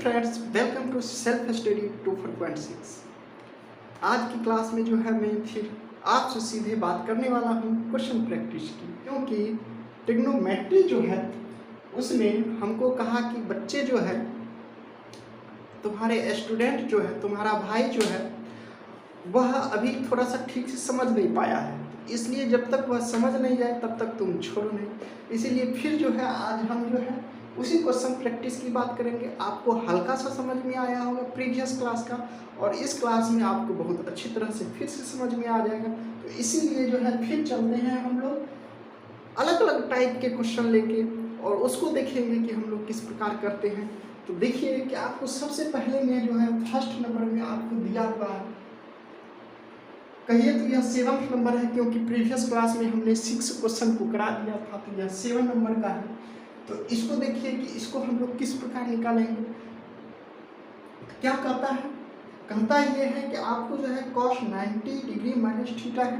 Friends, welcome to self study 2.6। आज की class में जो है मैं फिर आपसे सीधे बात करने वाला हूँ क्वेश्चन प्रैक्टिस की, क्योंकि ट्रिग्नोमेट्री जो है उसमें हमको कहा कि बच्चे जो है, तुम्हारे स्टूडेंट जो है, तुम्हारा भाई जो है वह अभी थोड़ा सा ठीक से समझ नहीं पाया है, इसलिए जब तक वह समझ नहीं जाए तब तक तुम छोड़ो नहीं। इसीलिए फिर जो है आज हम जो है उसी क्वेश्चन प्रैक्टिस की बात करेंगे। आपको हल्का सा समझ में आया होगा प्रीवियस क्लास का, और इस क्लास में आपको बहुत अच्छी तरह से फिर से समझ में आ जाएगा। तो इसीलिए जो है फिर चलते हैं हम लोग अलग अलग टाइप के क्वेश्चन लेके, और उसको देखेंगे कि हम लोग किस प्रकार करते हैं। तो देखिए कि आपको सबसे पहले में जो है फर्स्ट नंबर में आपको दिया हुआ है, कहिए तो यह 7th नंबर है, क्योंकि प्रीवियस क्लास में हमने 6 क्वेश्चन को करा दिया था, तो यह 7 नंबर का है। तो इसको देखिए कि इसको हम लोग किस प्रकार निकालेंगे। क्या कहता है, कहता ये है कि आपको जो है cos 90 डिग्री माइनस थीटा है।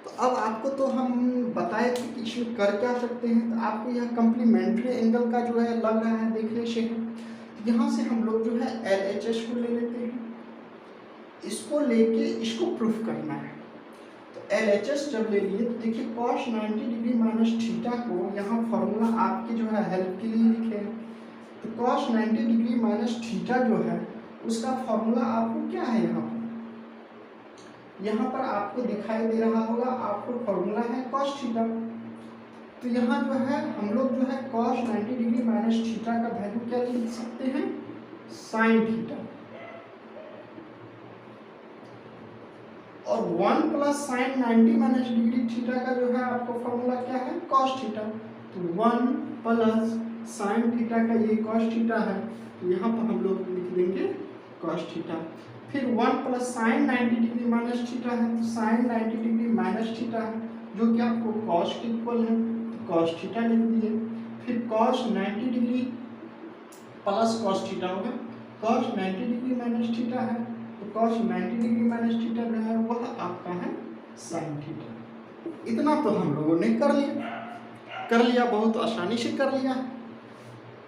तो अब आपको तो हम बताए थे कि इसमें कर क्या सकते हैं, तो आपको यह कम्प्लीमेंट्री एंगल का जो है लग रहा है देखने से। यहाँ से हम लोग जो है LHS को ले लेते हैं, इसको लेके इसको प्रूफ करना है। तो LHS जब ले लिए तो देखिए cos 90 डिग्री माइनस थीटा को यहाँ फॉर्मूला आपके जो है हेल्प के लिए लिखे हैं। तो cos 90 डिग्री माइनस थीटा जो है उसका फॉर्मूला आपको क्या है, यहाँ पर आपको दिखाई दे रहा होगा, आपको फॉर्मूला है cos थीटा। तो यहाँ जो है हम लोग जो है cos 90 डिग्री माइनस थीटा का वैल्यू क्या लिख सकते हैं, साइन थीटा, और 1 plus sign 90 minus degree theta का जो है आपको फॉर्मूला क्या है, cos थीटा। तो 1 प्लस साइन थीटा का ये cos थीटा है, तो यहाँ पर हम लोग लिख देंगे cos थीटा। फिर 1 plus sign 90 degree minus theta है, तो साइन 90 डिग्री माइनस थीटा है जो कि आपको cos के इक्वल है, तो cos थीटा लिख दिए। फिर cos 90 degree plus cos theta होगा, cos 90 डिग्री माइनस थीटा है, तो cos 90 डिग्री माइनस थीटा जो है वह आपका है साइन थीटा। इतना तो हम लोगों ने कर लिया, बहुत आसानी से कर लिया।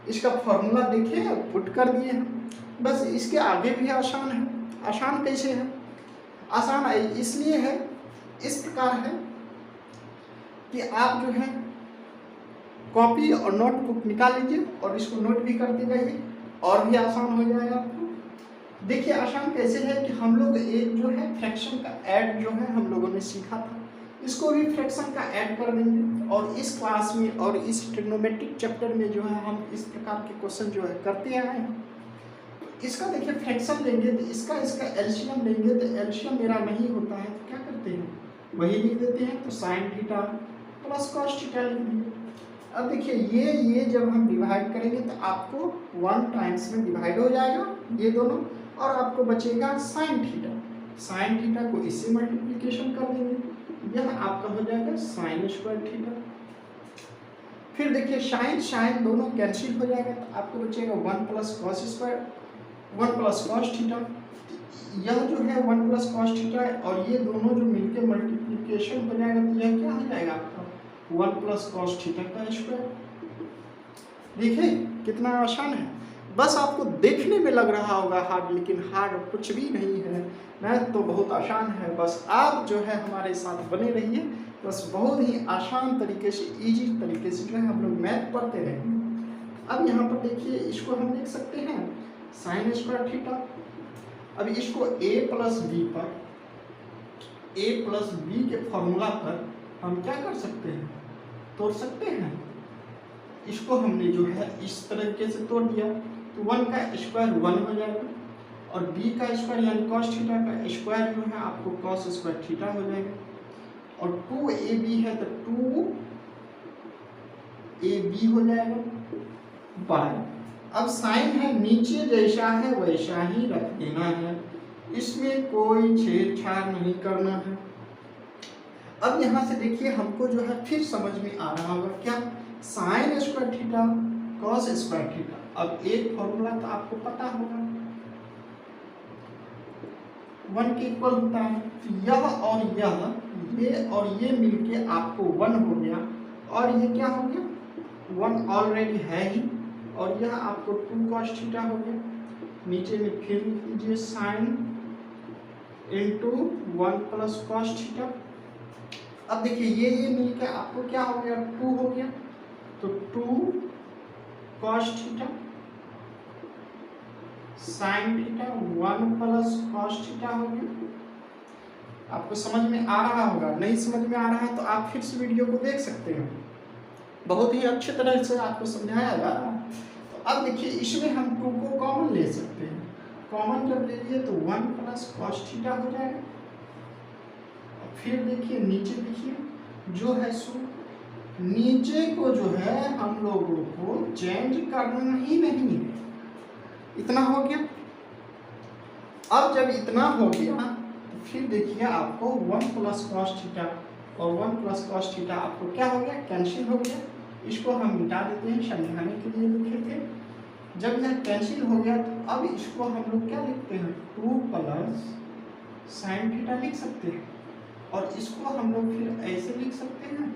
इसका फॉर्मूला देखिए पुट कर दिए हैं, बस इसके आगे भी आसान है। आसान कैसे है, आसान इसलिए है, इस प्रकार है कि आप जो है कॉपी और नोटबुक निकाल लीजिए और इसको नोट भी करते जाइए, और भी आसान हो जाएगा आपको। देखिए आसान कैसे है कि हम लोग एक जो है फ्रैक्शन का ऐड जो है हम लोगों ने सीखा था, इसको भी फ्रैक्शन का ऐड कर देंगे। और इस क्लास में और इस ट्रिग्नोमेट्रिक चैप्टर में जो है हम इस प्रकार के क्वेश्चन जो है करते आए हैं। तो इसका देखिए फ्रैक्शन लेंगे तो इसका एलसीएम लेंगे, तो एलसीएम मेरा नहीं होता है, तो क्या करते हैं वही लिख देते हैं, तो sine theta plus cos theta लिख दिए। अब देखिए ये जब हम डिवाइड करेंगे तो आपको 1 टाइम्स में डिवाइड हो जाएगा ये दोनों, और आपको बचेगा साइन थीटा। साइन थीटा को इससे मल्टीप्लिकेशन कर देंगे, यह आपका हो जाएगा साइन स्क्वायर थीटा। फिर देखिए साइन दोनों कैंसिल हो जाएगा, तो आपको बचेगा 1 plus cos square, 1 plus cos theta. यह जो है 1 प्लस कॉस थीटा है, और ये दोनों जो मिलकर मल्टीप्लिकेशन हो जाएगा, तो यह क्या हो जाएगा आपका 1 प्लस कॉस थीटा का स्क्वायर। देखिए कितना आसान है, बस आपको देखने में लग रहा होगा हार्ड, लेकिन हार्ड कुछ भी नहीं है, मैथ तो बहुत आसान है। बस आप जो है हमारे साथ बने रहिए, बस बहुत ही आसान तरीके से, इजी तरीके से जो है हम लोग मैथ पढ़ते रहेंगे। अब यहाँ पर देखिए इसको हम लिख सकते हैं साइन स्क्वायर थीटा। अब इसको a प्लस बी के फॉर्मूला पर हम क्या कर सकते हैं, तोड़ सकते हैं। इसको हमने जो है इस तरीके से तोड़ दिया, तो 1 का स्क्वायर 1 हो जाएगा, और b का स्क्वायर यानी cos थीटा का स्क्वायर जो है आपको cos स्क्वायर थीटा हो जाएगा, और 2ab है तो 2ab हो जाएगा बाय। अब साइन है नीचे जैसा है वैसा ही रख देना है, इसमें कोई छेड़छाड़ नहीं करना है। अब यहाँ से देखिए हमको जो है फिर समझ में आ रहा होगा क्या, sine square theta cos square theta. अब एक फॉर्मूला तो आपको पता होगा 1 के इक्वल होता है, तो ये और ये मिलके आपको 1 हो गया, और ये क्या हो गया 1 ऑलरेडी है ही, और यह आपको 2 cos थीटा हो गया। नीचे में फिर लिख लीजिए sine into 1 plus cos theta. अब देखिए ये मिलकर आपको क्या हो गया, 2 हो गया, तो 2 cos theta sine theta 1 plus cos theta हो गया। आपको समझ में आ रहा होगा, नहीं समझ में आ रहा है तो आप फिर से वीडियो को देख सकते हैं, बहुत ही अच्छी तरह से आपको समझाया जा रहा है। तो अब देखिए इसमें हम 2 को कॉमन ले सकते हैं, कॉमन जब ले लिए तो 1 प्लस कॉस थीटा हो जाएगा। फिर देखिए नीचे देखिए जो है सो नीचे को जो है हम लोगों को चेंज करना ही नहीं है, इतना हो गया। अब जब इतना हो गया तो फिर देखिए आपको 1 प्लस कॉस थीटा और 1 प्लस कॉस थीटा आपको क्या हो गया, कैंसिल हो गया। इसको हम मिटा देते हैं, समझाने के लिए लिखे थे। जब यह कैंसिल हो गया तो अब इसको हम लोग क्या लिखते हैं, 2 प्लस साइन थीटा लिख सकते हैं। और इसको हम लोग फिर ऐसे लिख सकते हैं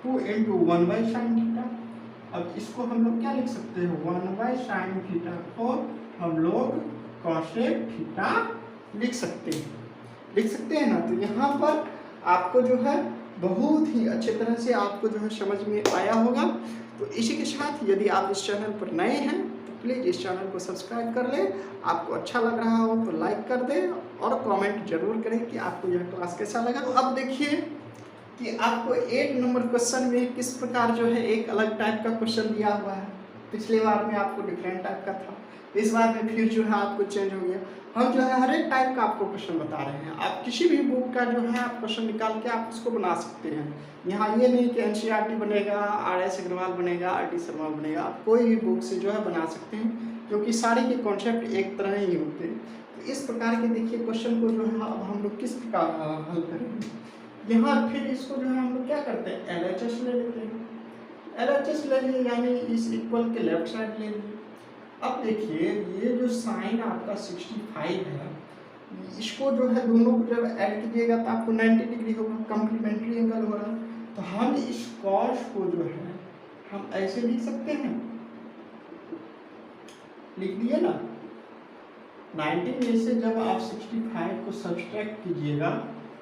2 इंटू 1 बाई साइन थीटा। अब इसको हम लोग क्या लिख सकते हैं, 1 बाई साइन थीटा को हम लोग कॉसेक थीटा लिख सकते हैं ना। तो यहाँ पर आपको जो है बहुत ही अच्छे तरह से आपको जो है समझ में आया होगा। तो इसी के साथ यदि आप इस चैनल पर नए हैं तो प्लीज़ इस चैनल को सब्सक्राइब कर लें। आपको अच्छा लग रहा हो तो लाइक कर दें और कमेंट जरूर करें कि आपको यह क्लास कैसा लगा। तो अब देखिए कि आपको 8 नंबर क्वेश्चन में किस प्रकार जो है एक अलग टाइप का क्वेश्चन दिया हुआ है। पिछले बार में आपको डिफरेंट टाइप का था, इस बार में फिर जो है आपको चेंज हो गया। हम जो है हर एक टाइप का आपको क्वेश्चन बता रहे हैं। आप किसी भी बुक का जो है आप क्वेश्चन निकाल के आप उसको बना सकते हैं। यहाँ ये नहीं कि NCERT बनेगा, RS अग्रवाल बनेगा, RD शर्मा बनेगा, आप कोई भी बुक से जो है बना सकते हैं, क्योंकि सारे के कॉन्सेप्ट एक तरह ही होते हैं। तो इस प्रकार के देखिए क्वेश्चन को जो है अब हम लोग किस प्रकार हल करेंगे। यहाँ फिर इसको जो है हम लोग क्या करते हैं, LHS ले लेते हैं। LHS ले लिए यानी इस इक्वल के लेफ्ट साइड ले लिए। अब देखिए ये जो साइन आपका 65 है, इसको जो है दोनों को जब ऐड कीजिएगा तो आपको 90 डिग्री होगा, कम्प्लीमेंट्री एंगल हो रहा है। तो हम इस कॉस को जो है हम ऐसे लिख सकते हैं, लिख दिए ना। 90 में से जब आप 65 को सब्सट्रैक्ट कीजिएगा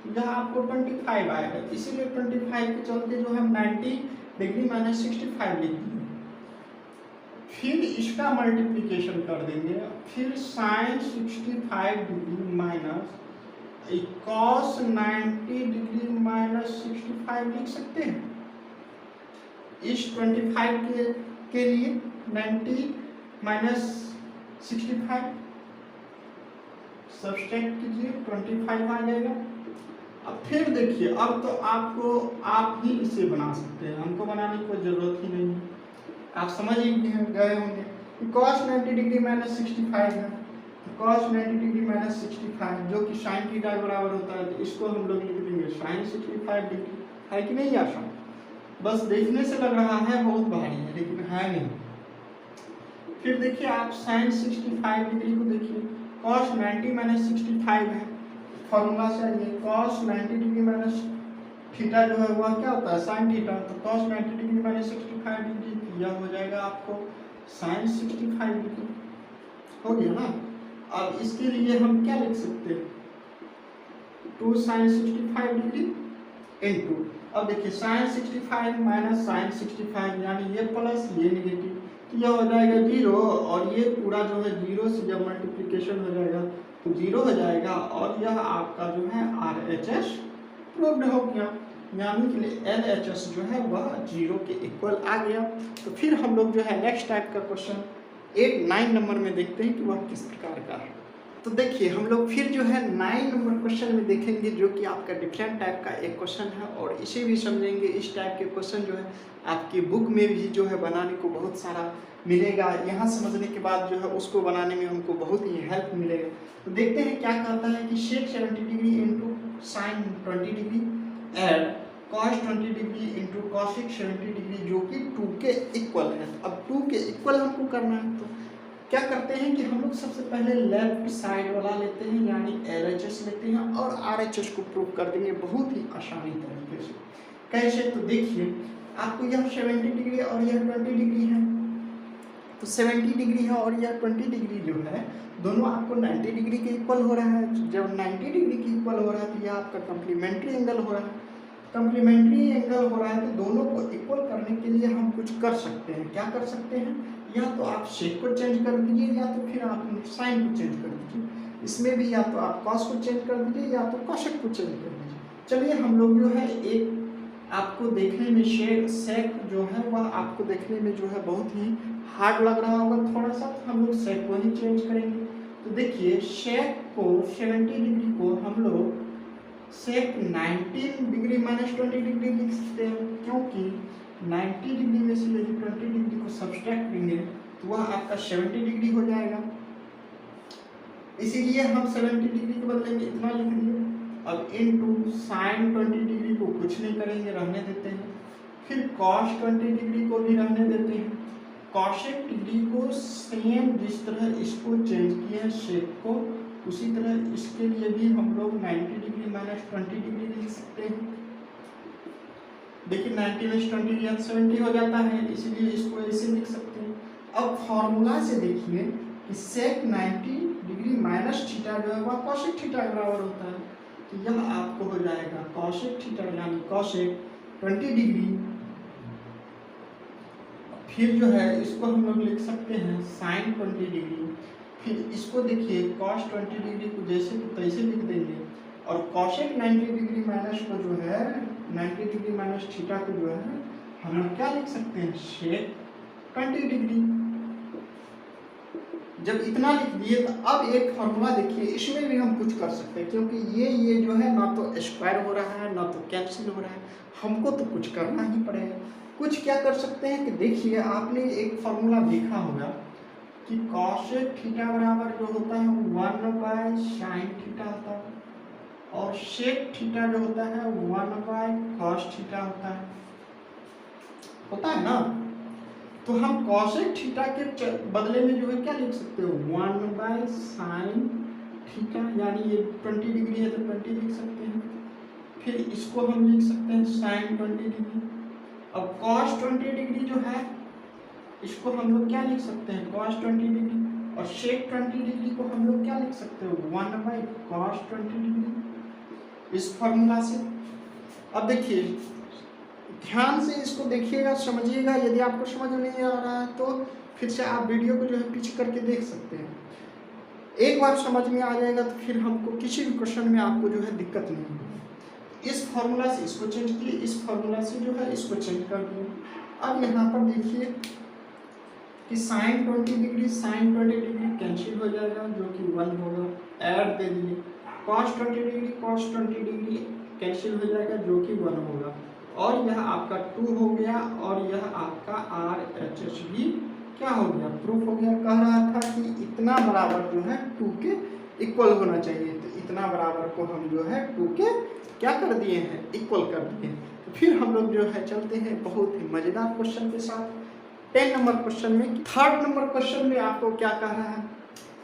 तो जहाँ आपको 25 आएगा, इसीलिए 25 के चलते जो हम 90 डिग्री माइनस 65 लिख दिए। फिर इसका मल्टीप्लिकेशन कर देंगे, फिर sine 65 degree minus cos 90 degree minus 65 लिख सकते हैं। इस 25 के लिए 90 माइनस 65 सब्सट्रैक्ट कीजिए, 25 आ जाएगा। अब फिर देखिए अब तो आपको आप ही इसे बना सकते हैं, हमको बनाने की कोई ज़रूरत ही नहीं है। आप समझ ही गए होंगे कि cos 90 डिग्री माइनस 65 है, तो cos 90 डिग्री माइनस 65 जो कि साइन थीटा के बराबर होता है, तो इसको हम लोग लिख देंगे साइन 65 डिग्री। है कि नहीं आसान, बस देखने से लग रहा है बहुत भारी है लेकिन है नहीं। फिर देखिए आप साइन 65 डिग्री को देखिए, cos 90 माइनस 65 है, फॉर्मूला से ये cos 90 डिग्री माइनस थीटा जो है वह क्या होता है, साइन थीटा। तो cos 90 डिग्री माइनस 65 डिग्री यह हो जाएगा आपको साइन 65 डिग्री, हो गया ना। अब इसके लिए हम क्या लिख सकते हैं, 2 साइन 65 डिग्री इंटू, अब देखिए साइन 65 माइनस साइन 65 यानी ये प्लस ये निगेटिव, तो यह हो जाएगा 0 और ये पूरा जो है 0 से जब मल्टीप्लिकेशन हो जाएगा तो 0 हो जाएगा और यह आपका जो है RHS प्रूव्ड हो गया, यानी कि LHS जो है वह 0 के इक्वल आ गया। तो फिर हम लोग जो है नेक्स्ट टाइप का क्वेश्चन 8-9 नंबर में देखते हैं कि वह किस प्रकार का है। तो देखिए हम लोग फिर जो है 9 नंबर क्वेश्चन में देखेंगे, जो कि आपका डिफरेंट टाइप का एक क्वेश्चन है और इसे भी समझेंगे। इस टाइप के क्वेश्चन जो है आपकी बुक में भी जो है बनाने को बहुत सारा मिलेगा, यहाँ समझने के बाद जो है उसको बनाने में हमको बहुत ही हेल्प मिलेगा। तो देखते हैं क्या कहता है कि सेक 70 degree into sine 20 degree and cos 20 degree into cosec 70 degree जो कि 2 के इक्वल है। अब 2 के इक्वल हमको करना है तो क्या करते हैं कि हम लोग सबसे पहले लेफ्ट साइड वाला लेते हैं यानी LHS लेते हैं और RHS को प्रूव कर देंगे बहुत ही आसानी तरीके से। कैसे, तो देखिए आपको यह 70 डिग्री और यह 20 डिग्री है, तो 70 डिग्री है और यह 20 डिग्री जो है दोनों आपको 90 डिग्री के इक्वल हो रहा है। जब 90 डिग्री के इक्वल हो रहा है तो यह आपका कम्प्लीमेंट्री एंगल हो रहा है। कम्प्लीमेंट्री एंगल हो रहा है तो दोनों को इक्वल करने के लिए हम कुछ कर सकते हैं। क्या कर सकते हैं? या तो आप शेक को चेंज कर दीजिए या तो फिर आप साइन को चेंज कर दीजिए। इसमें भी या तो आप कॉस को चेंज कर दीजिए या तो कॉसेक को चेंज कर दीजिए। चलिए हम लोग जो है एक आपको देखने में सेक जो है वह आपको देखने में जो है बहुत ही हार्ड लग रहा होगा थोड़ा सा, तो हम लोग सेक को ही चेंज करेंगे। तो देखिए सेक को 70 डिग्री को हम लोग सेक 19 डिग्री माइनस 20 डिग्री लिख सकते हैं, क्योंकि 90 डिग्री में से यदि 20 डिग्री को सब्सट्रैक्ट करेंगे तो वह आपका 70 डिग्री हो जाएगा। इसीलिए हम 70 डिग्री के बदले में इतना लिख दिए। अब इनटू साइन 20 डिग्री को कुछ नहीं करेंगे, रहने देते हैं। फिर कॉस 20 डिग्री को भी रहने देते हैं। कॉसेक डिग्री को सेम जिस तरह इसको चेंज किया है सेक को, उसी तरह इसके लिए भी हम लोग 90 डिग्री माइनस 20 डिग्री लिख सकते हैं। देखिए 90 माइनस 20 या 70 हो जाता है, इसीलिए इसको ऐसे लिख सकते हैं। अब फॉर्मूला से देखिए कि सेक 90 डिग्री माइनस थीटा जो है वह कॉसेक थीटा के बराबर होता है। तो यह आपको हो जाएगा कॉसेक थीटा यानी कॉसेक 20 डिग्री। फिर जो है इसको हम लोग लिख सकते हैं साइन 20 डिग्री। फिर इसको देखिए कॉस 20 डिग्री को जैसे को तैसे लिख देंगे और कॉसेक 90 डिग्री माइनस को जो है 90 डिग्री माइनस थीटा को जो है हम लोग क्या लिख सकते हैं सेक 20 डिग्री। जब इतना लिख दिए तो अब एक फॉर्मूला देखिए, इसमें भी हम कुछ कर सकते हैं, क्योंकि ये जो है ना तो स्क्वायर हो रहा है ना तो कैंसिल हो रहा है, हमको तो कुछ करना ही पड़ेगा। कुछ क्या कर सकते हैं कि देखिए आपने एक फॉर्मूला देखा होगा कि कॉसेक थीटा बराबर जो होता है 1 साइन थीटा होता है और सेक थीटा जो होता है 1 कॉस थीटा होता है ना। तो हम कॉसेक थीटा के बदले में जो है क्या लिख सकते हो 1 साइन थीटा, यानी ये 20 डिग्री है तो 20 लिख सकते हैं। फिर इसको हम लिख सकते हैं साइन 20 डिग्री। अब कॉस 20 डिग्री जो है इसको हम लोग क्या लिख सकते हैं कॉस 20 डिग्री, और सेक 20 डिग्री को हम लोग क्या लिख सकते हो 1 कॉस 20 डिग्री इस फॉर्मूला से। अब देखिए ध्यान से इसको देखिएगा, समझिएगा। यदि आपको समझ में नहीं आ रहा है तो फिर से आप वीडियो को जो है पीछे करके देख सकते हैं। एक बार समझ में आ जाएगा तो फिर हमको किसी भी क्वेश्चन में आपको जो है दिक्कत नहीं होगी। इस फॉर्मूला से इसको चेंज किए, इस फॉर्मूला से जो है इसको चेंज कर दिए। अब यहाँ पर देखिए कि sine 20 degree sine 20 degree cancel हो जाएगा जो कि 1 होगा, ऐड दे दिए। Cos 20 degree cos 20 degree cancel हो जाएगा जो कि 1 होगा, और यह आपका 2 हो गया और यह आपका RHS भी क्या हो गया प्रूफ हो गया। कह रहा था कि इतना बराबर जो है 2 के इक्वल होना चाहिए, तो इतना बराबर को हम जो है 2 के क्या कर दिए हैं इक्वल कर दिए। तो फिर हम लोग जो है चलते हैं बहुत ही मजेदार क्वेश्चन के साथ 10 नंबर क्वेश्चन में। थर्ड नंबर क्वेश्चन में आपको क्या कह रहा है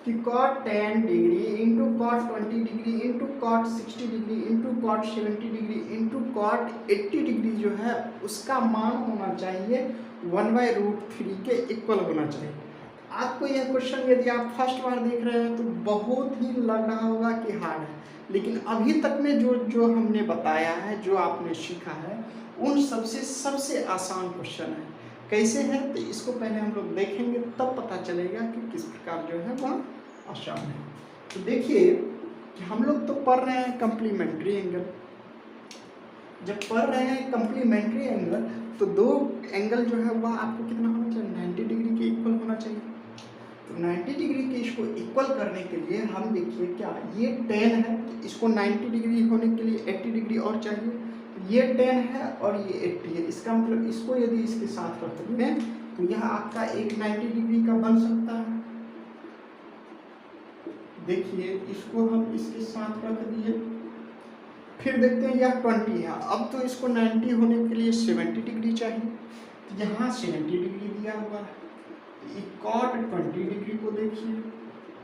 कि cot 10 degree into cot 20 degree into cot 60 degree into cot 70 degree into cot 80 degree जो है उसका मान होना चाहिए 1/√3 के इक्वल होना चाहिए। आपको यह क्वेश्चन यदि आप फर्स्ट बार देख रहे हैं तो बहुत ही लग रहा होगा कि हार्ड है, लेकिन अभी तक में जो हमने बताया है, जो आपने सीखा है, उन सबसे आसान क्वेश्चन है। कैसे है तो इसको पहले हम लोग देखेंगे, तब पता चलेगा कि किस प्रकार जो है वह आसान है। तो देखिए कि हम लोग तो पढ़ रहे हैं कम्प्लीमेंट्री एंगल। जब पढ़ रहे हैं कम्प्लीमेंट्री एंगल तो दो एंगल जो है वह आपको कितना होना चाहिए 90 डिग्री के इक्वल होना चाहिए। तो 90 डिग्री के इसको इक्वल करने के लिए हम देखिए क्या ये 10 है, तो इसको 90 डिग्री होने के लिए 80 डिग्री और चाहिए। ये 10 है और ये 80 है, इसका मतलब इसको यदि इसके साथ रख दें तो यह आपका एक 90 डिग्री का बन सकता है। देखिए इसको हम इसके साथ रख दिए, फिर देखते हैं यह 20 है। अब तो इसको 90 होने के लिए 70 डिग्री चाहिए, तो यहाँ 70 डिग्री दिया हुआ है। cot 20 डिग्री को देखिए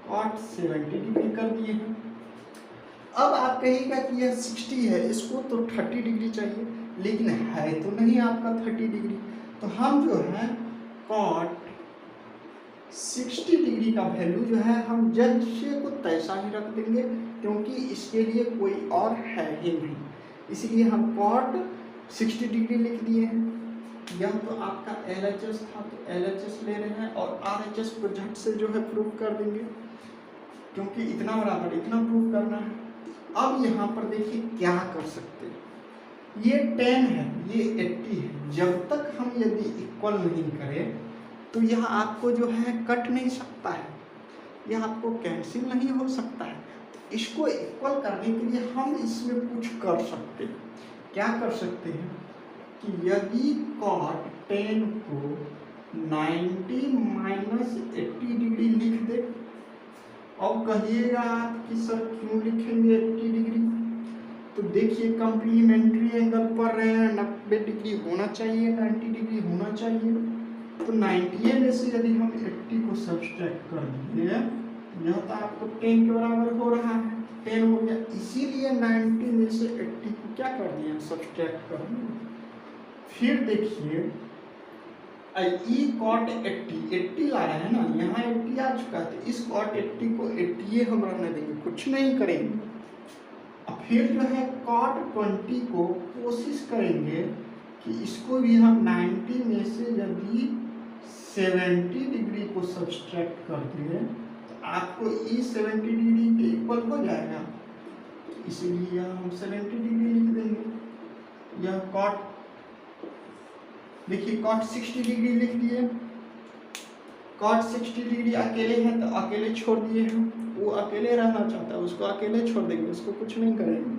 cot 70 डिग्री कर दिए हैं। अब आप कहिएगा कि यह 60 है, इसको तो 30 डिग्री चाहिए, लेकिन है तो नहीं आपका 30 डिग्री। तो हम जो है cot 60 डिग्री का वैल्यू जो है हम जैसे को तैसा ही रख देंगे, क्योंकि इसके लिए कोई और है ही नहीं, इसलिए हम कॉट 60 डिग्री लिख दिए हैं। यह तो आपका LHS था, तो LHS ले रहे हैं और RHS को झट से जो है प्रूव कर देंगे, क्योंकि इतना बराबर इतना प्रूव करना है। अब यहाँ पर देखिए क्या कर सकते हैं, ये 10 है, ये 80 है, जब तक हम यदि इक्वल नहीं करें तो यह आपको जो है कट नहीं सकता है, यह आपको कैंसिल नहीं हो सकता है। तो इसको इक्वल करने के लिए हम इसमें कुछ कर सकते हैं। क्या कर सकते हैं कि यदि cot 10 को 90 माइनस 80 डिग्री लिख दे, और कहिएगा आप कि सर क्यों लिखेंगे 80 डिग्री, तो देखिए कम्प्लीमेंट्री एंगल पढ़ रहे हैं, 90 डिग्री होना चाहिए, 90 डिग्री होना चाहिए। तो 90 में से यदि हम 80 को सब्सट्रैक्ट कर दिए, यह तो आपको 10 के बराबर हो रहा है, 10 हो गया, इसीलिए 90 में से 80 को क्या कर दिया, सब्सट्रैक्ट कर दिया। फिर देखिए ई कॉट 80 ला रहे हैं ना, यहाँ 80 आ चुका है, तो इस कॉट 80 को 80 हम रहने देंगे, कुछ नहीं करेंगे। अब फिर जो है कॉट 20 को कोशिश करेंगे कि इसको भी हम 90 में से यदि 70 डिग्री को सब्सट्रैक्ट कर दिए तो आपको ई 70 डिग्री के इक्वल हो जाएगा, इसीलिए हम 70 डिग्री लिख देंगे। यह कॉट देखिए कॉट 60 डिग्री लिख दिए, कॉट 60 डिग्री अकेले है तो अकेले छोड़ दिए हैं, वो अकेले रहना चाहता है उसको अकेले छोड़ देंगे, उसको कुछ नहीं करेंगे।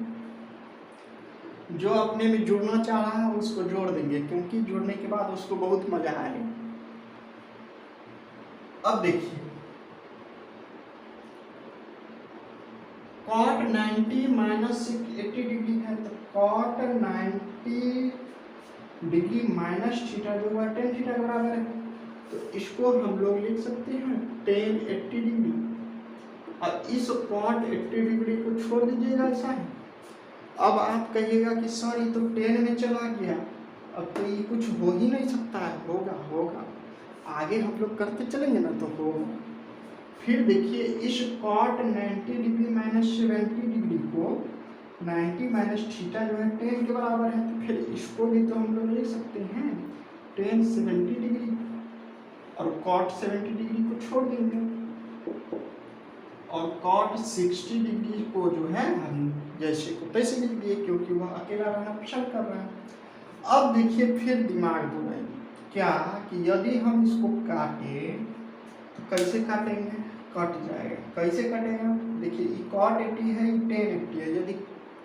जो अपने में जुड़ना चाह रहा है उसको जोड़ देंगे, क्योंकि जुड़ने के बाद उसको बहुत मजा आएगा। अब देखिए कॉट 90 माइनस 80 डिग्री है, तो कॉट 90 डिग्री माइनस थीटा जो है 10 थीटा के बराबर है, तो इसको हम लोग लिख सकते हैं 10 80 डिग्री, और इस कॉट 80 डिग्री को छोड़ दीजिएगा, ऐसा है। अब आप कहिएगा कि सर ये तो 10 में चला गया, अब तो ये कुछ हो ही नहीं सकता है, होगा होगा आगे हम लोग करते चलेंगे ना तो होगा। फिर देखिए इस कॉट 90 डिग्री माइनस 70 डिग्री को 90 माइनस थीटा जो है 10 के बराबर है, तो फिर इसको भी तो हम लोग लिख सकते हैं 10 70 डिग्री, और कॉट 70 डिग्री को छोड़ देंगे, और कॉट 60 डिग्री को जो है हम जैसे को तैसे लिख दिए, क्योंकि वह अकेला रहना पसंद कर रहा है। अब देखिए फिर दिमाग दौड़ाएंगे क्या कि यदि हम इसको काटें तो कैसे काटेंगे, कट जाएगा, कैसे कटेगा। देखिए ये कॉट 80 है, ये 10 80 है, यदि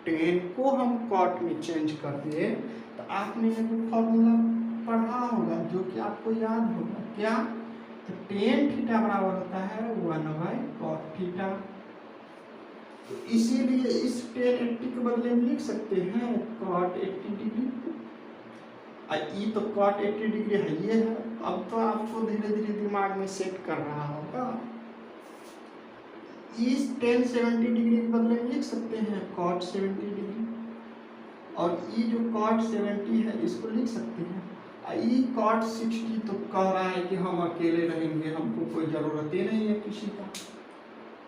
10 को हम कॉट में चेंज कर दिए तो आपने ये फॉर्मूला पढ़ा होगा जो कि आपको याद होगा, क्या, तो 10 थीटा बराबर होता है 1/cot थीटा। तो इसीलिए इस 10 80 के बदले में लिख सकते हैं cot 80 डिग्री, ये तो cot 80 डिग्री है, ये है। अब तो आपको धीरे धीरे दिमाग में सेट कर रहा होगा, इस 10 70 डिग्री के बदले में लिख सकते हैं cot 70 डिग्री, और ये जो cot 70 है इसको लिख सकते हैं। ये cot 60 तो कह रहा है कि हम अकेले रहेंगे, हमको कोई ज़रूरत ही नहीं है किसी का,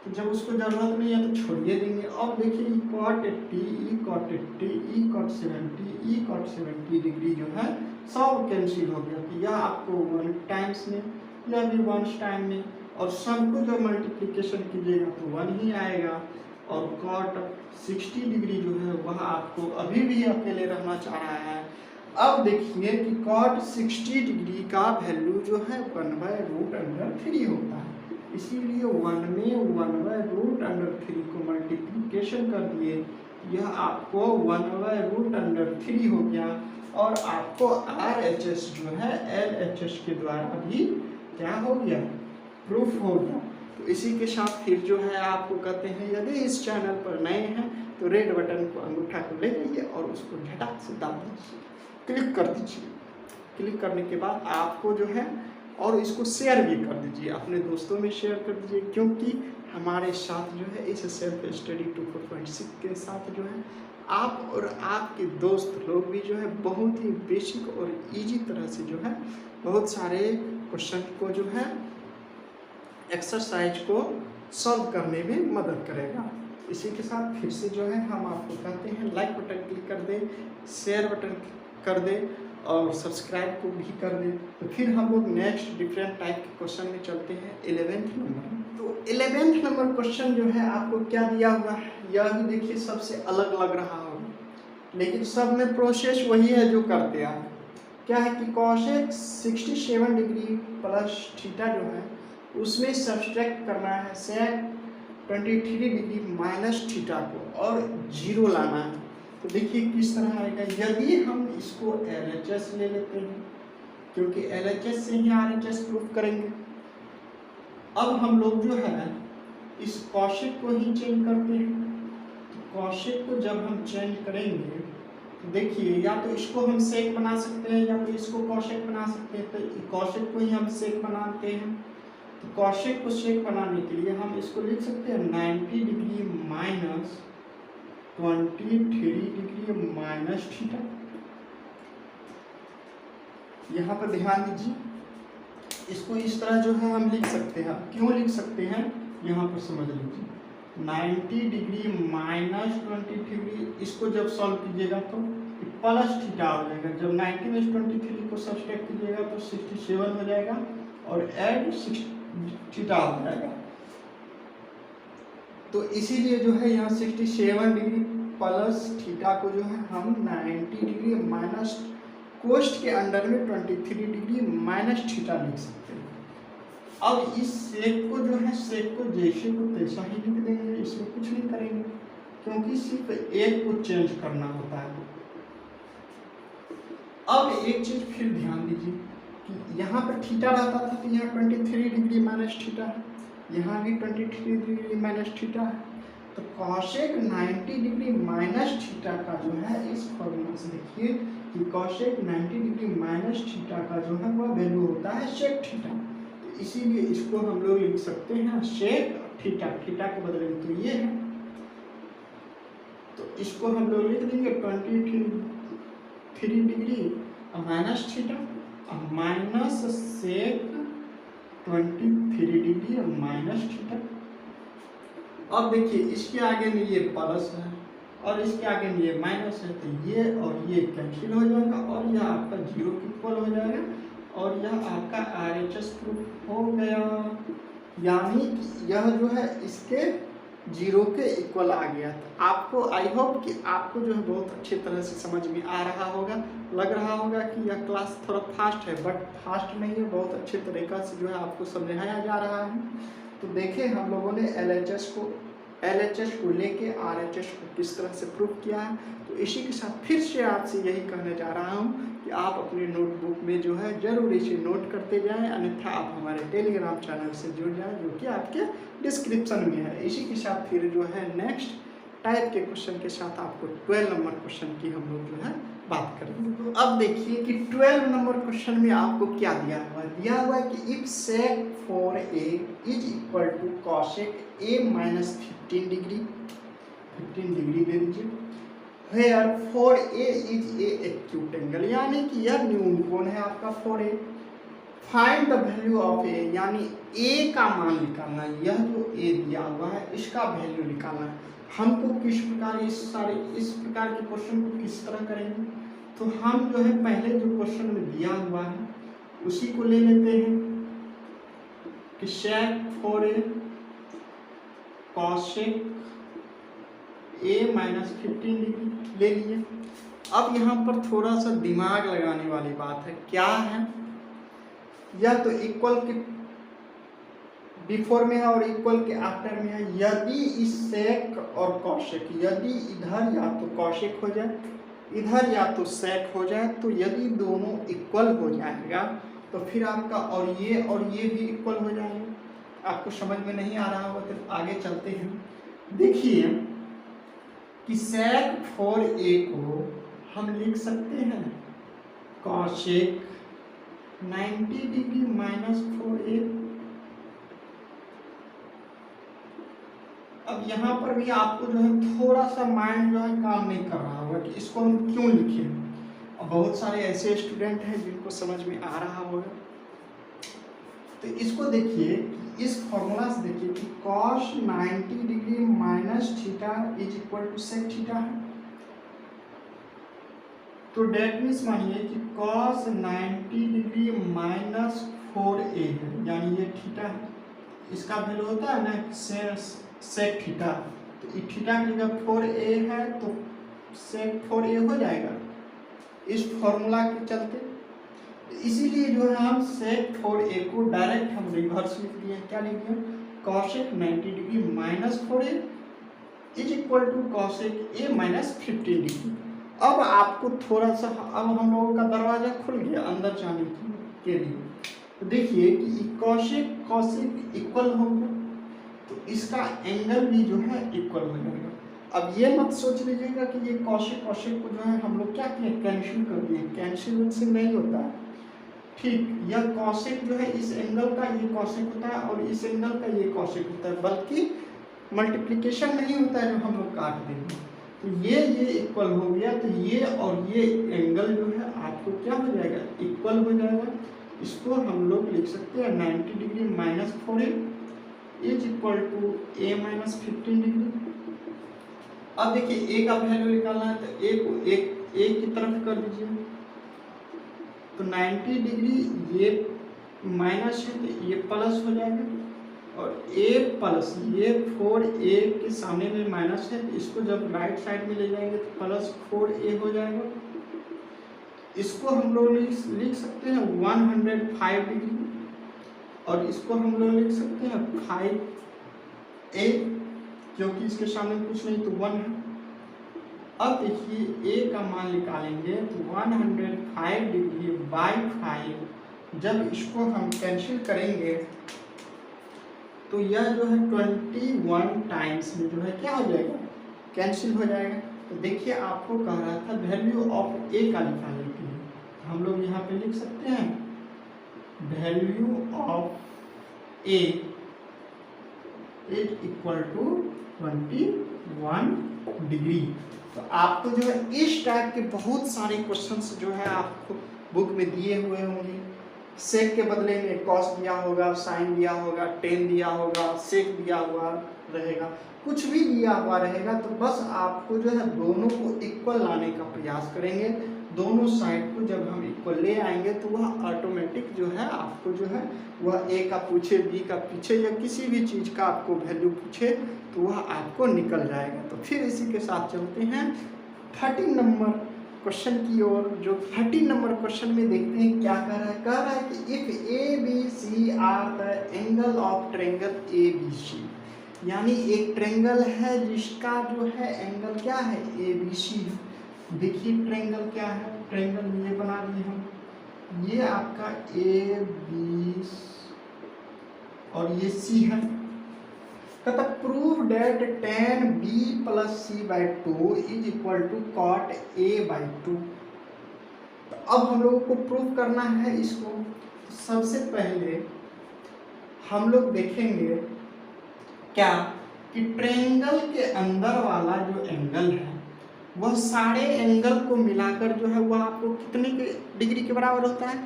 तो जब उसको ज़रूरत नहीं है तो छोड़िए देंगे। अब देखिए ई cot 80, ई cot 80, ई cot 70, ई cot 70 डिग्री जो है सब कैंसिल हो गया, तो यह आपको 1 टाइम्स में, यह भी 1 टाइम में, और सबको जो मल्टीप्लिकेशन कीजिएगा तो 1 ही आएगा, और cot 60 डिग्री जो है वह आपको अभी भी अकेले रहना चाह रहा है। अब देखिए कि cot 60 डिग्री का वैल्यू जो है 1/√3 होता है, इसीलिए 1 में 1/√3 को मल्टीप्लिकेशन कर दिए, यह आपको 1/√3 हो गया, और आपको RHS जो है LHS के द्वारा भी क्या हो गया, प्रूफ हो गया। तो इसी के साथ फिर जो है आपको कहते हैं यदि इस चैनल पर नए हैं तो रेड बटन को अंगूठा को ले जाइए और उसको झटाक से दाब दीजिए, क्लिक कर दीजिए। क्लिक करने के बाद आपको जो है, और इसको शेयर भी कर दीजिए, अपने दोस्तों में शेयर कर दीजिए, क्योंकि हमारे साथ जो है इस सेल्फ स्टडी 2.6 के साथ जो है आप और आपके दोस्त लोग भी जो है बहुत ही बेसिक और इजी तरह से जो है बहुत सारे क्वेश्चन को जो है एक्सरसाइज को सॉल्व करने में मदद करेगा। इसी के साथ फिर से जो है हम आपको कहते हैं लाइक बटन क्लिक कर दे, शेयर बटन कर दे और सब्सक्राइब को भी कर दे। तो फिर हम लोग नेक्स्ट डिफरेंट टाइप के क्वेश्चन में चलते हैं 11th नंबर। तो 11th नंबर क्वेश्चन जो है आपको क्या दिया हुआ है, यह भी देखिए सबसे अलग लग रहा होगा, लेकिन सब में प्रोसेस वही है जो करते हैं। क्या है कि कॉसेक 67 डिग्री प्लस थीटा जो है उसमें सब्सट्रैक्ट करना है सेक 23 डिग्री माइनस थीटा को और जीरो लाना है। तो देखिए किस तरह आएगा। यदि हम इसको LHS ले लेते हैं, क्योंकि LHS से ही RHS प्रूफ करेंगे। अब हम लोग जो है इस कॉसेक को ही चेंज करते हैं। तो कॉसेक को जब हम चेंज करेंगे तो देखिए या तो इसको हम सेक बना सकते हैं या तो इसको कॉसेक बना सकते हैं। तो कॉसेक को ही हम सेक बनाते हैं। तो कॉसेक को सेक बनाने के लिए हम इसको लिख सकते हैं 90 degree minus 23 degree minus theta. यहाँ पर ध्यान दीजिए, इसको इस तरह जो है हम लिख सकते हैं। क्यों लिख सकते हैं यहाँ पर समझ लीजिए। 90 डिग्री माइनस 23 डिग्री, इसको जब सॉल्व कीजिएगा तो प्लस थीटा हो जाएगा। जब 90 में 23 को सब्सट्रैक्ट कीजिएगा तो 67 हो जाएगा और ऐड 6 थीटा हो जाएगा। तो इसीलिए जो है यहाँ 67 डिग्री प्लस थीटा को जो है हम 90 डिग्री माइनस कोस्ट के अंडर में 23 डिग्री माइनस थीटा लिख सकते हैं। अब इस सेक को जो है सेक को जैसे को तैसा ही लिख देंगे, इसमें कुछ नहीं करेंगे क्योंकि सिर्फ एक को चेंज करना होता है। अब एक चीज फिर ध्यान दीजिए कि यहाँ पर थीटा रहता था तो यहाँ 23 डिग्री माइनस थीटा है, यहाँ भी 23 डिग्री माइनस थीटा है। तो कॉसेक 90 डिग्री माइनस थीटा का जो है इस फॉर्मूला से देखिए कि कॉसेक 90 डिग्री माइनस थीटा का जो है वह वैल्यू होता है सेक थीटा। तो इसीलिए इसको हम लोग लिख सकते हैं सेक थीटा, थीटा के बदले में तो ये है, तो इसको हम लोग लिख देंगे 23 degree minus theta minus sec 23 degree minus theta. अब देखिए इसके आगे में ये प्लस है और इसके आगे में ये माइनस है, तो ये और ये कैंसिल हो जाएगा और यह आपका जीरो के इक्वल हो जाएगा और यह आपका RHS प्रूफ हो गया। यानी कि यह जो है इसके जीरो के इक्वल आ गया। तो आपको आई होप कि आपको जो है बहुत अच्छी तरह से समझ में आ रहा होगा। लग रहा होगा कि यह क्लास थोड़ा फास्ट है, बट फास्ट नहीं है, बहुत अच्छे तरीक़ा से जो है आपको समझाया जा रहा है। तो देखिए हम लोगों ने LHS को लेके RHS को किस तरह से प्रूफ किया है। तो इसी के साथ फिर से आपसे यही कहने जा रहा हूँ कि आप अपने नोटबुक में जो है ज़रूर इसे नोट करते जाएं, अन्यथा आप हमारे टेलीग्राम चैनल से जुड़ जाएं जो कि आपके डिस्क्रिप्शन में है। इसी के साथ फिर जो है नेक्स्ट टाइप के क्वेश्चन के साथ आपको 12 नंबर क्वेश्चन की हम लोग जो है बात करेंगे। तो अब देखिए कि 12 नंबर क्वेश्चन में आपको क्या दिया हुआ है कि if sec 4a is equal to cosec a minus 15 degree दे दीजिए, where 4a is a acute angle, यानी कि यह न्यून कोण है आपका 4a। Find the value of a, यानी a का मान निकालना है। यह जो a दिया हुआ है इसका वैल्यू निकालना है। हमको किस प्रकार इस प्रकार के क्वेश्चन को किस तरह करेंगे, तो हम जो है पहले जो क्वेश्चन में दिया हुआ है उसी को ले लेते हैं कि सेक 4a cosec a minus 15 degree ले लिए। अब यहाँ पर थोड़ा सा दिमाग लगाने वाली बात है। क्या है, या तो इक्वल के बिफोर में है और इक्वल के आफ्टर में है। यदि इस सेक और कॉसेक, यदि इधर या तो कॉसेक हो जाए इधर या तो सेक हो जाए, तो यदि दोनों इक्वल हो जाएगा तो फिर आपका और ये भी इक्वल हो जाएंगे। आपको समझ में नहीं आ रहा होगा तो आगे चलते हैं। देखिए कि सेक 4a को हम लिख सकते हैं कॉसेक 90 डिग्री माइनस 4a। अब यहाँ पर भी आपको जो है थोड़ा सा माइंड जो है काम नहीं कर रहा होगा कि इसको हम क्यों लिखें। और बहुत सारे ऐसे स्टूडेंट हैं जिनको समझ में आ रहा होगा। तो इसको देखिए इस फॉर्मूला से देखिए कि cos 90 degree minus theta is equal to sec theta है। तो डेट मीन्स मानिए कि cos 90 डिग्री माइनस 4a है, यानी ये थीटा है, इसका वैल्यू होता है ना सेक थीटा, तो ये थीटा की जगह 4a है तो सेक 4a हो जाएगा इस फॉर्मूला के चलते। इसीलिए जो है हम सेक 4a को डायरेक्ट हम रिवर्स लिख दिए। क्या लिख दिए? Cosec 90 degree minus 4a is equal to cosec a minus 15 degree. अब आपको थोड़ा सा, अब हम लोगों का दरवाजा खुल गया अंदर जाने के लिए। तो देखिए कि कॉसेक इक्वल होगा तो इसका एंगल भी जो है इक्वल हो जाएगा। अब ये मत सोच लीजिएगा कि ये कॉसेक को जो है हम लोग क्या किए, कैंसिल कर दिए। कैंसिल उनसे नहीं होता है, ठीक। यह कॉसेक जो है इस एंगल का ये कॉसेक होता है और इस एंगल का ये कॉसेक होता है, बल्कि मल्टीप्लिकेशन नहीं होता है जो हम लोग काट देंगे। तो ये इक्वल हो गया, तो ये और ये एंगल जो है आपको क्या हो जाएगा, इक्वल हो जाएगा। इसको हम लोग लिख सकते हैं 90 degree minus 4a is equal to a minus 15 degree. अब देखिए a का वैल्यू निकालना है तो a को एक की तरफ कर दीजिए, तो 90 डिग्री ये माइनस है तो ये प्लस हो जाएगा, और a प्लस ये 4a के सामने में माइनस है तो इसको जब राइट साइड में ले जाएंगे तो प्लस 4a हो जाएगा। इसको हम लोग लिख सकते हैं 105 डिग्री, और इसको हम लोग लिख सकते हैं 5a, क्योंकि इसके सामने कुछ नहीं तो 1 है। अब देखिए a का मान निकालेंगे तो 105 डिग्री बाई 5, जब इसको हम कैंसिल करेंगे तो यह जो है 21 टाइम्स में जो है क्या हो जाएगा, कैंसिल हो जाएगा। तो देखिए आपको कह रहा था वैल्यू ऑफ a का निकालने के लिए, हम लोग यहाँ पे लिख सकते हैं value of a is equal to 21 degree. तो आपको जो है इस टाइप के बहुत सारे क्वेश्चंस जो है आपको बुक में दिए हुए होंगे। सेक के बदले में कॉस दिया होगा, साइन दिया होगा, टेन दिया होगा, सेक दिया हुआ रहेगा, कुछ भी दिया हुआ रहेगा। तो बस आपको जो है दोनों को इक्वल लाने का प्रयास करेंगे। दोनों साइड को जब हम इक्वल ले आएंगे तो वह ऑटोमेटिक जो है आपको जो है वह ए का पूछे, बी का पूछे, या किसी भी चीज़ का आपको वैल्यू पूछे तो वह आपको निकल जाएगा। तो फिर इसी के साथ चलते हैं 13 नंबर क्वेश्चन की ओर, जो 13 नंबर क्वेश्चन में देखते हैं क्या कह रहा है कि if A B C are the angle of triangle A B C, यानी एक ट्रायंगल है जिसका जो है एंगल क्या है, ए बी सी। देखिए ट्रायंगल क्या है, ट्रायंगल ये बना दिए हम, ये आपका ए बी और ये सी है। कहता prove that tan b plus C by 2 is equal to cot a by 2। तो अब हम लोगों को प्रूव करना है इसको। सबसे पहले हम लोग देखेंगे क्या कि ट्रायंगल के अंदर वाला जो एंगल है वह सारे एंगल को मिलाकर जो है वह आपको कितने के डिग्री के बराबर होता है,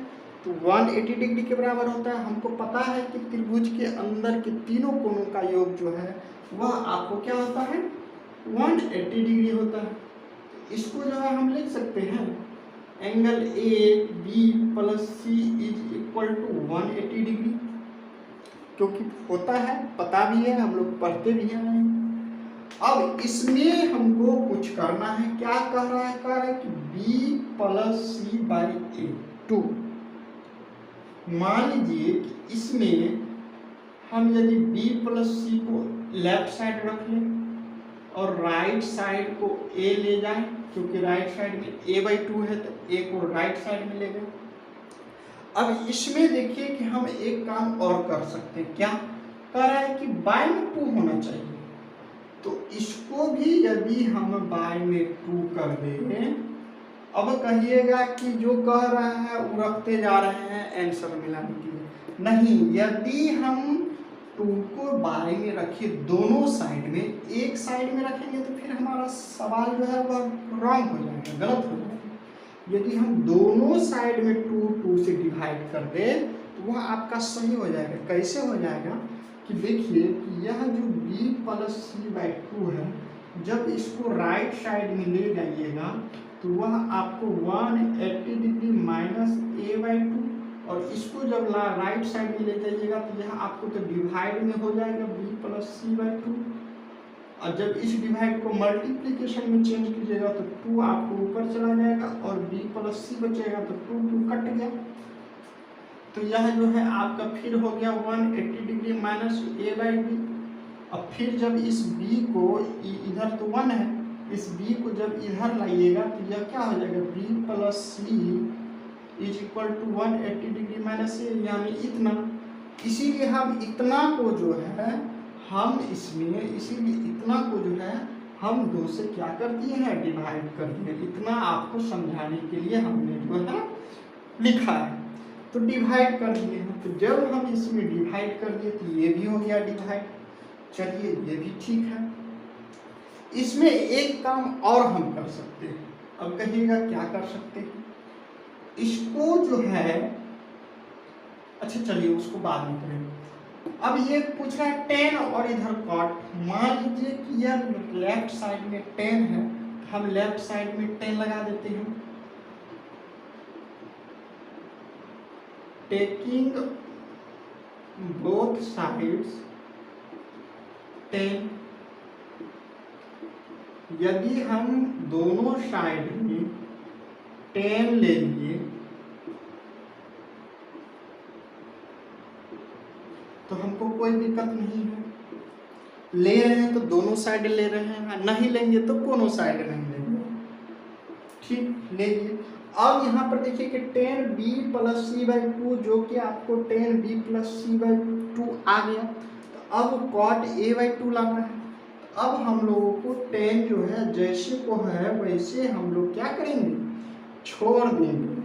तो 180 डिग्री के बराबर होता है। हमको पता है कि त्रिभुज के अंदर के तीनों कोणों का योग जो है वह आपको क्या होता है, 180 डिग्री होता है। इसको जो है हम लिख सकते हैं angle A B plus C is equal to 180 degree, क्योंकि होता है, पता भी है, हम लोग पढ़ते भी हैं। अब इसमें हमको कुछ करना है, क्या कह रहा है कि b प्लस सी बाई ए 2। मान लीजिए कि इसमें हम यदि b प्लस सी को लेफ्ट साइड रख लें और राइट साइड को a ले जाएं, क्योंकि राइट साइड में a बाई 2 है तो a को राइट साइड में ले गए। अब इसमें देखिए कि हम एक काम और कर सकते हैं, क्या कह रहा है कि बाय में 2 होना चाहिए, तो इसको भी यदि हम बाय में 2 कर दें, अब कहिएगा कि जो कह रहा है वो रखते जा रहे हैं आंसर मिलाने के लिए। नहीं, यदि हम 2 को बाय में रखे दोनों साइड में, एक साइड में रखेंगे तो फिर हमारा सवाल जो है वह रॉन्ग हो जाएगा, गलत हो जाएगा। यदि हम दोनों साइड में 2 से डिवाइड कर दे तो वह आपका सही हो जाएगा। कैसे हो जाएगा कि देखिए कि यह जो b plus C by two है, जब इसको राइट साइड में ले जाइएगा तो वह आपको 180 degree minus A by two, और इसको जब राइट साइड में ले जाइएगा तो यह आपको तो डिवाइड में हो जाएगा b plus C by two, और जब इस डिवाइड को मल्टीप्लिकेशन में चेंज कीजिएगा तो 2 आपको ऊपर चला जाएगा और b प्लस सी बचेगा तो 2 कट गया। तो यह जो है आपका फिर हो गया 180 degree minus A by B. अब फिर जब इस b को इधर तो 1 है, इस b को जब इधर लाइएगा तो यह क्या हो जाएगा b plus C is equal to 180 degree minus A, यानी इतना। इसीलिए हम इतना को जो है हम इसमें, इसीलिए इतना को जो है हम 2 से क्या कर दिए हैं, डिवाइड कर दिए। इतना आपको समझाने के लिए हमने जो है लिखा है, तो डिवाइड कर दिए हैं। तो जब हम इसमें डिवाइड कर दिए तो ये भी हो गया डिवाइड। चलिए ये भी ठीक है। इसमें एक काम और हम कर सकते हैं। अब कहिएगा क्या कर सकते हैं? इसको जो है, अच्छा चलिए उसको बाद में करेंगे। अब ये पूछ रहा है 10 और इधर कॉट। मान लीजिए कि यह लेफ्ट साइड में 10 है, हम लेफ्ट साइड में 10 लगा देते हैं। टेकिंग बोथ साइड्स 10, यदि हम दोनों साइड में 10 ले लिए तो हमको कोई दिक्कत नहीं है। ले रहे हैं तो दोनों साइड ले रहे हैं, नहीं लेंगे तो कोनो साइड नहीं लेंगे। ठीक, ले लिए। अब यहाँ पर देखिए कि 10b plus C by to, जो कि आपको 10b plus C by two आ गया। तो अब कॉट ए बाई टू लाना है। अब हम लोगों को 10 जो है जैसे को है वैसे हम लोग क्या करेंगे, छोड़ देंगे।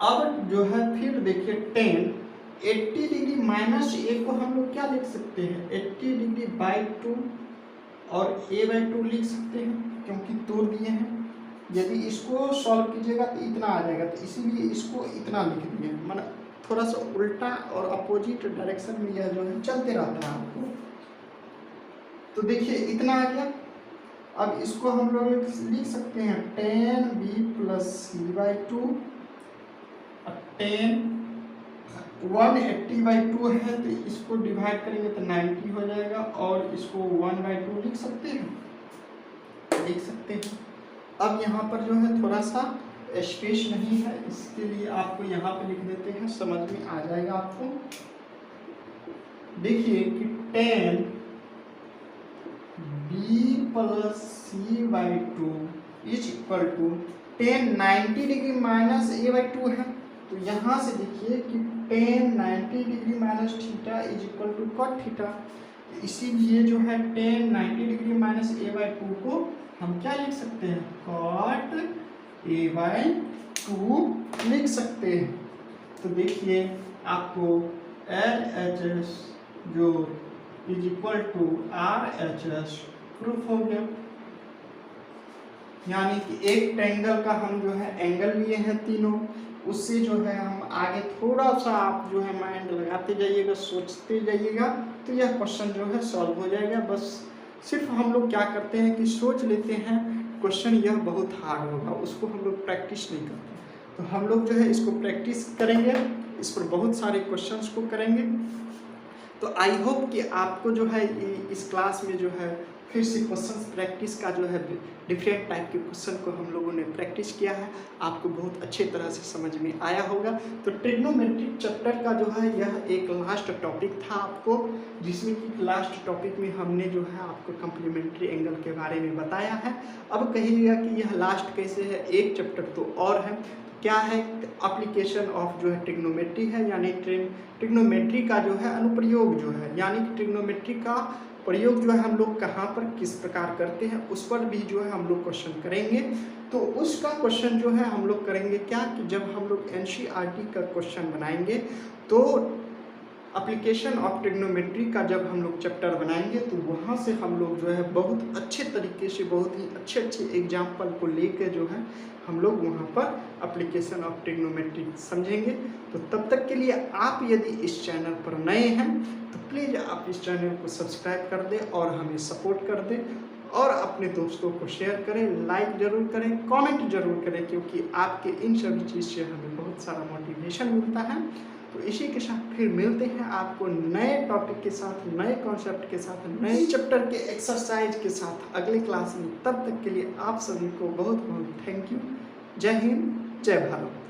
अब जो है फिर देखिए 10 80 डिग्री माइनस ए को हम लोग क्या लिख सकते हैं, 80 डिग्री बाई टू, और ए बाई टू लिख सकते हैं क्योंकि तोड़ दिए हैं। यदि इसको सॉल्व कीजिएगा तो इतना आ जाएगा, तो इसीलिए इसको इतना लिख दिए। मतलब थोड़ा सा उल्टा और अपोजिट डायरेक्शन में यह जो है चलते रहता है आपको। तो देखिए इतना आ गया। अब इसको हम लोग लिख सकते हैं 10b plus C by two, 10 180 by two है तो इसको डिवाइड करेंगे तो 90 हो जाएगा, और इसको 1 बाई टू लिख सकते हैं, लिख सकते हैं। अब यहाँ पर जो है थोड़ा सा स्पेस नहीं है, इसके लिए आपको यहाँ पे लिख देते हैं, समझ में आ जाएगा आपको। देखिए कि 10 b plus C by two is equal to 10 90 degree minus A by two है। तो यहाँ से देखिए कि 10 90 degree minus theta is equal to cot theta. इसीलिए जो है 10 90 degree minus A by two को हम क्या लिख सकते हैं, कॉट ए बाई टू लिख सकते हैं। तो देखिए आपको LHS जो is equal to RHS proof हो गया। यानी कि एक ट्रायंगल का हम जो है एंगल लिए हैं तीनों, उससे जो है हम आगे थोड़ा सा आप जो है माइंड लगाते जाइएगा, सोचते जाइएगा, तो यह क्वेश्चन जो है सॉल्व हो जाएगा। बस सिर्फ हम लोग क्या करते हैं कि सोच लेते हैं क्वेश्चन यह बहुत हार्ड होगा, उसको हम लोग प्रैक्टिस नहीं करते। तो हम लोग जो है इसको प्रैक्टिस करेंगे, इस पर बहुत सारे क्वेश्चंस को करेंगे। तो आई होप कि आपको जो है इस क्लास में जो है फिर से क्वेश्चंस प्रैक्टिस का जो है डिफरेंट टाइप के क्वेश्चन को हम लोगों ने प्रैक्टिस किया है, आपको बहुत अच्छे तरह से समझ में आया होगा। तो ट्रिग्नोमेट्रिक चैप्टर का जो है यह एक लास्ट टॉपिक था आपको, जिसमें कि लास्ट टॉपिक में हमने जो है आपको कम्प्लीमेंट्री एंगल के बारे में बताया है। अब कहिएगा कि यह लास्ट कैसे है, एक चैप्टर तो और है। क्या है, एप्लीकेशन ऑफ जो है ट्रिग्नोमेट्री है, यानी ट्रिग्नोमेट्री का जो है अनुप्रयोग जो है, यानी कि ट्रिग्नोमेट्री का प्रयोग जो है हम लोग कहाँ पर किस प्रकार करते हैं, उस पर भी जो है हम लोग क्वेश्चन करेंगे। तो उसका क्वेश्चन जो है हम लोग करेंगे क्या कि जब हम लोग NCERT का क्वेश्चन बनाएंगे तो एप्लीकेशन ऑफ ट्रिग्नोमेट्री का जब हम लोग चैप्टर बनाएंगे तो वहाँ से हम लोग जो है बहुत अच्छे तरीके से, बहुत ही अच्छे एग्जाम्पल को लेकर जो है हम लोग वहाँ पर एप्लीकेशन ऑफ ट्रिग्नोमेट्री समझेंगे। तो तब तक के लिए आप यदि इस चैनल पर नए हैं तो प्लीज़ आप इस चैनल को सब्सक्राइब कर दें और हमें सपोर्ट कर दें और अपने दोस्तों को शेयर करें, लाइक ज़रूर करें, कमेंट ज़रूर करें, क्योंकि आपके इन सभी चीज़ से हमें बहुत सारा मोटिवेशन मिलता है। तो इसी के साथ फिर मिलते हैं आपको नए टॉपिक के साथ, नए कॉन्सेप्ट के साथ, नए चैप्टर के एक्सरसाइज के साथ अगले क्लास में। तब तक के लिए आप सभी को बहुत बहुत थैंक यू। जय हिंद, जय भारत।